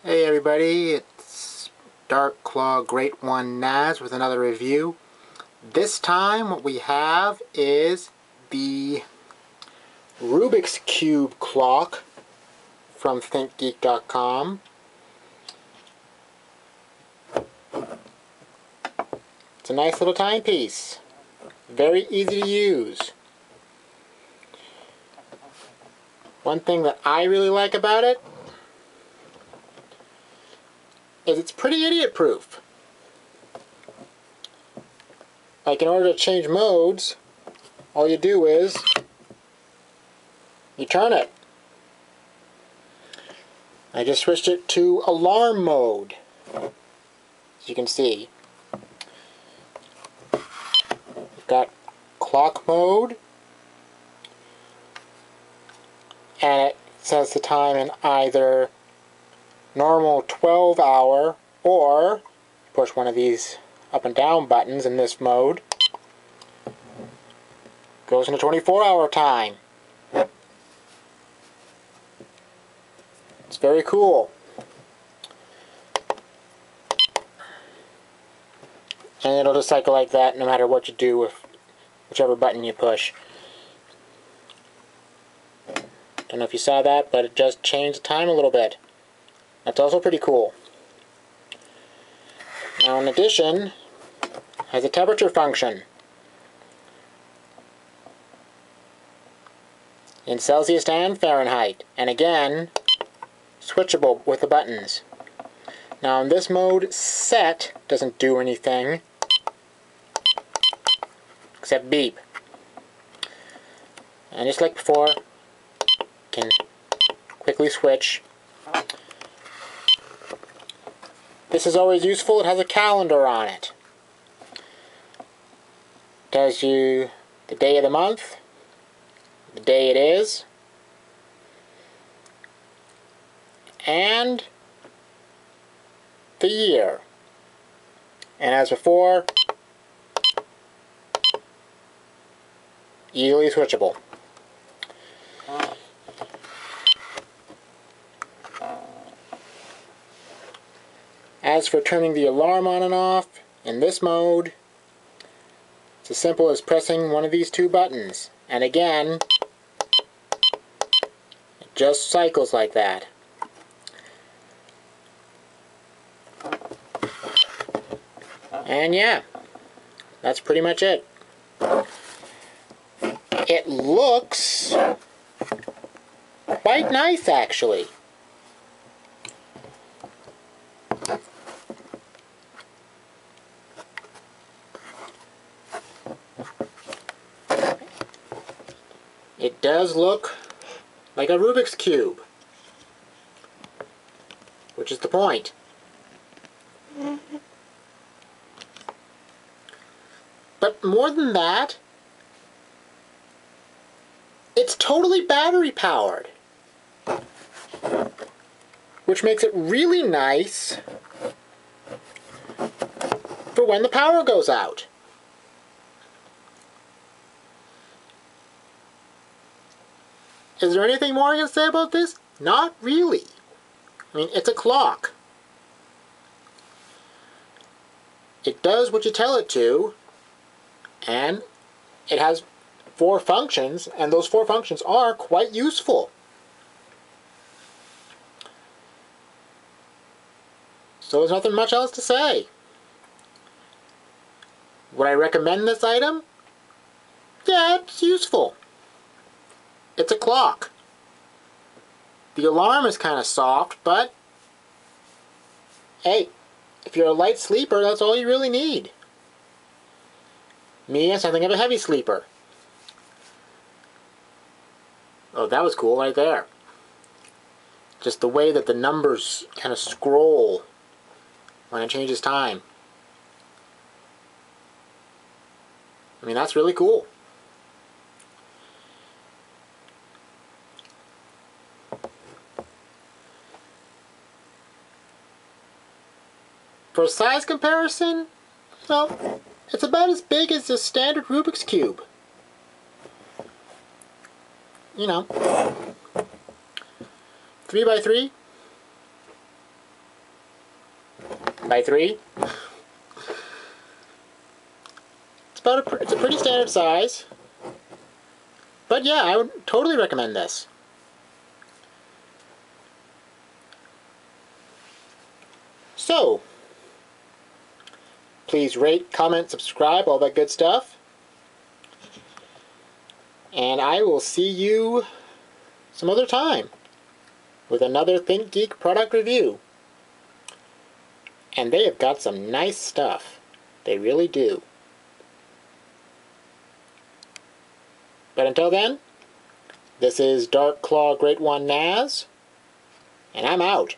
Hey everybody, it's Dark Claw Great One Naz with another review. This time what we have is the Rubik's Cube clock from thinkgeek.com. It's a nice little timepiece. Very easy to use. One thing that I really like about it is it's pretty idiot-proof. Like, in order to change modes, all you do is you turn it. I just switched it to alarm mode, as you can see. We've got clock mode, and it says the time in either normal 12-hour, or push one of these up and down buttons in this mode, goes into 24-hour time. It's very cool. And it'll just cycle like that no matter what you do with whichever button you push. Don't know if you saw that, but it just changed the time a little bit. That's also pretty cool. Now, in addition, has a temperature function in Celsius and Fahrenheit, and again, switchable with the buttons. Now, in this mode, set doesn't do anything except beep. And just like before, you can quickly switch. This is always useful. It has a calendar on it. Tells you the day of the month, the day it is, and the year. And as before, easily switchable. As for turning the alarm on and off, in this mode, it's as simple as pressing one of these two buttons. And again, it just cycles like that. And yeah, that's pretty much it. It looks quite nice, actually. It does look like a Rubik's Cube, which is the point. But more than that, it's totally battery powered, which makes it really nice for when the power goes out. Is there anything more I can say about this? Not really. I mean, it's a clock. It does what you tell it to, and it has 4 functions, and those 4 functions are quite useful. So there's nothing much else to say. Would I recommend this item? Yeah, it's useful. It's a clock. The alarm is kind of soft, but hey, if you're a light sleeper, that's all you really need. Me, I'm something of a heavy sleeper. Oh, that was cool right there. Just the way that the numbers kind of scroll when it changes time. I mean, that's really cool. For a size comparison, well, it's about as big as a standard Rubik's Cube. You know, 3 by 3. by 3. It's a pretty standard size. But yeah, I would totally recommend this. So, please rate, comment, subscribe, all that good stuff. And I will see you some other time with another Think Geek product review. And they have got some nice stuff. They really do. But until then, this is Dark Claw Great One Naz, and I'm out.